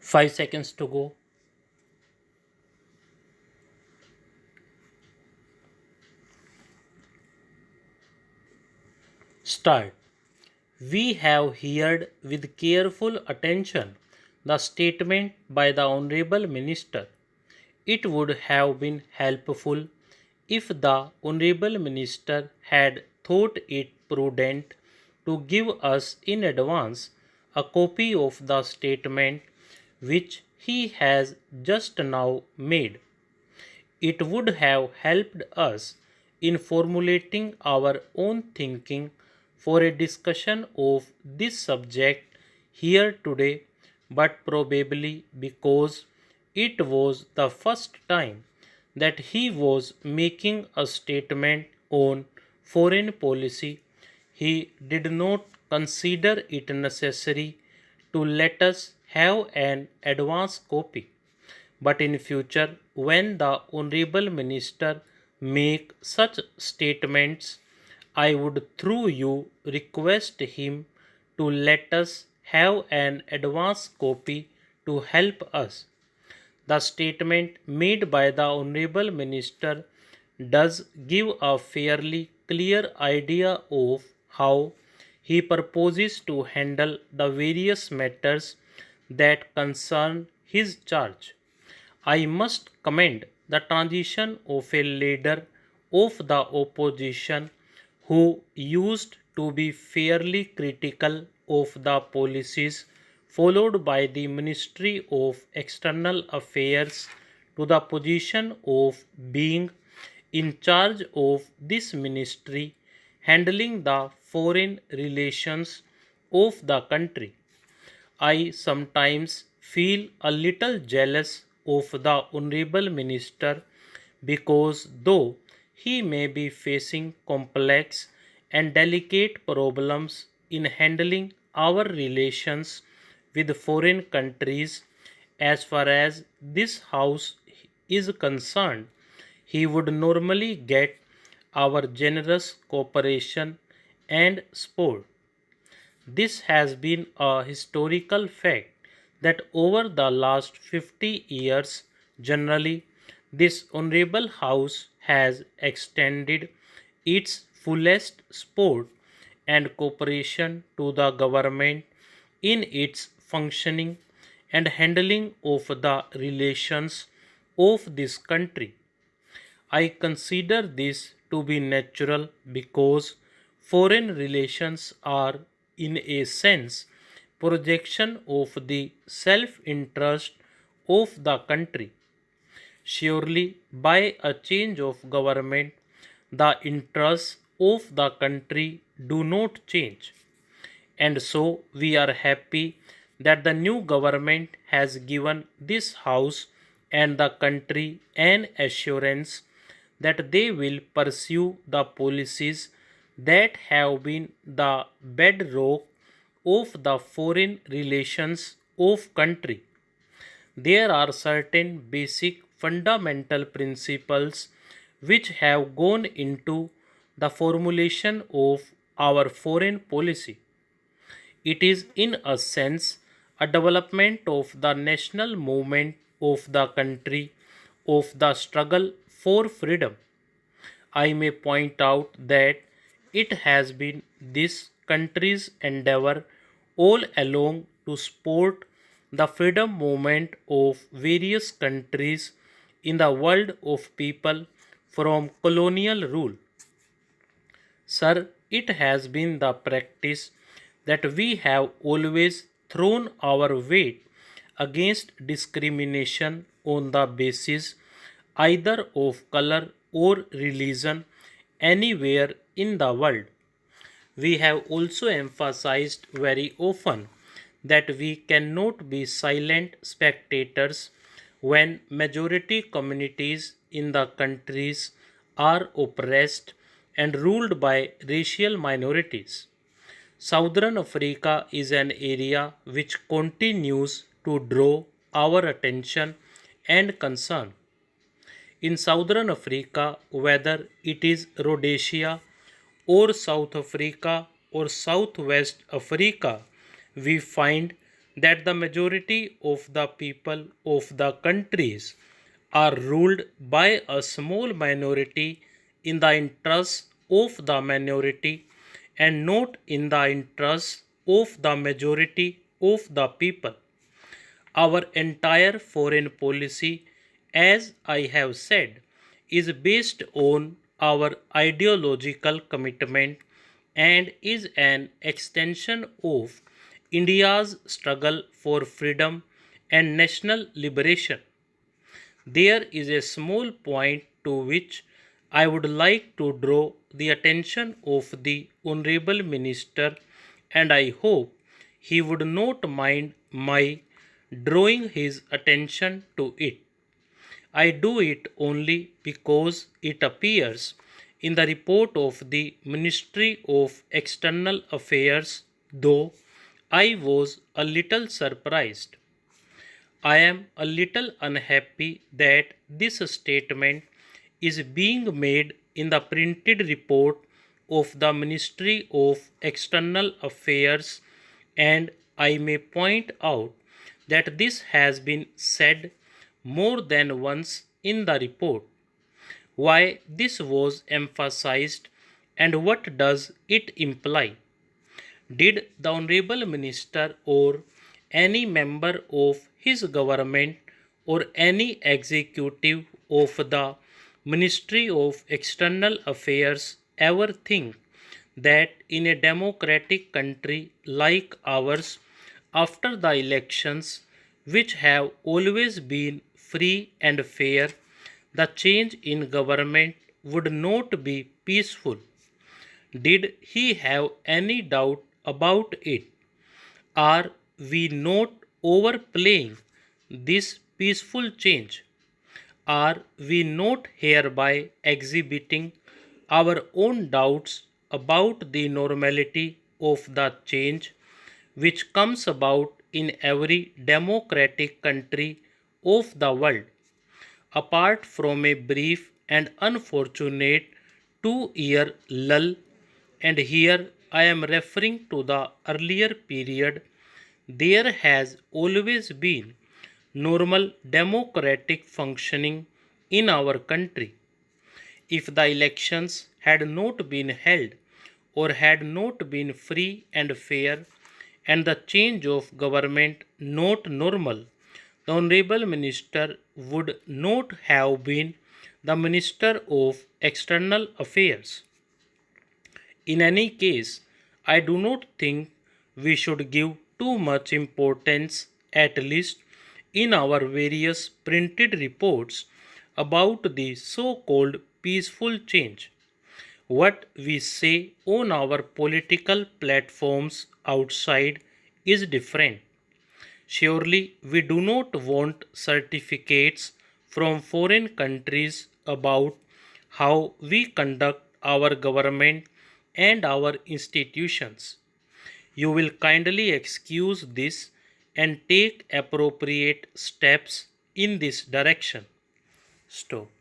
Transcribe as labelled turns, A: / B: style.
A: 5 seconds to go. Start. We have heard with careful attention the statement by the Honorable Minister. It would have been helpful if the Honorable Minister had thought it prudent to give us in advance a copy of the statement which he has just now made. It would have helped us in formulating our own thinking for a discussion of this subject here today, but probably because it was the first time that he was making a statement on foreign policy, he did not consider it necessary to let us have an advance copy. But in future, when the Honorable Minister make such statements, I would through you request him to let us have an advance copy to help us. The statement made by the Honorable Minister does give a fairly clear idea of how he proposes to handle the various matters that concern his charge. I must commend the transition of a leader of the opposition who used to be fairly critical of the policies followed by the Ministry of External Affairs to the position of being in charge of this ministry handling the foreign relations of the country. I sometimes feel a little jealous of the Honorable Minister because though he may be facing complex and delicate problems in handling our relations with foreign countries, as far as this House is concerned, he would normally get our generous cooperation and support. This has been a historical fact that over the last 50 years, generally, this Honorable House has extended its fullest support and cooperation to the government in its functioning and handling of the relations of this country. I consider this to be natural because foreign relations are, in a sense, projection of the self interest of the country. Surely, by a change of government, the interests of the country do not change. And so, we are happy that the new government has given this House and the country an assurance that they will pursue the policies that have been the bedrock of the foreign relations of country. There are certain basic fundamental principles which have gone into the formulation of our foreign policy. It is, in a sense, a development of the national movement of the country, of the struggle for freedom. I may point out that it has been this country's endeavor all along to support the freedom movement of various countries in the world of people from colonial rule. Sir, it has been the practice that we have always thrown our weight against discrimination on the basis either of color or religion anywhere in the world. We have also emphasized very often that we cannot be silent spectators when majority communities in the countries are oppressed and ruled by racial minorities. Southern Africa is an area which continues to draw our attention and concern. In Southern Africa, whether it is Rhodesia or South Africa or Southwest Africa, we find that the majority of the people of the countries are ruled by a small minority in the interests of the minority and not in the interests of the majority of the people. Our entire foreign policy, as I have said, is based on our ideological commitment and is an extension of India's struggle for freedom and national liberation. There is a small point to which I would like to draw the attention of the Honorable Minister, and I hope he would not mind my drawing his attention to it. I do it only because it appears in the report of the Ministry of External Affairs, though I was a little surprised. I am a little unhappy that this statement is being made in the printed report of the Ministry of External Affairs, and I may point out that this has been said more than once in the report. Why this was emphasized and what does it imply? Did the Honorable Minister or any member of his government or any executive of the Ministry of External Affairs ever think that in a democratic country like ours, after the elections, which have always been free and fair, the change in government would not be peaceful? Did he have any doubt about it? Are we not overplaying this peaceful change? Are we not hereby exhibiting our own doubts about the normality of the change which comes about in every democratic country of the world? Apart from a brief and unfortunate 2-year lull, and here I am referring to the earlier period, there has always been normal democratic functioning in our country. If the elections had not been held or had not been free and fair, and the change of government not normal, the Honorable Minister would not have been the Minister of External Affairs. In any case, I do not think we should give too much importance, at least in our various printed reports, about the so called peaceful change. What we say on our political platforms outside is different. Surely we do not want certificates from foreign countries about how we conduct our government and our institutions. You will kindly excuse this and take appropriate steps in this direction. Stop.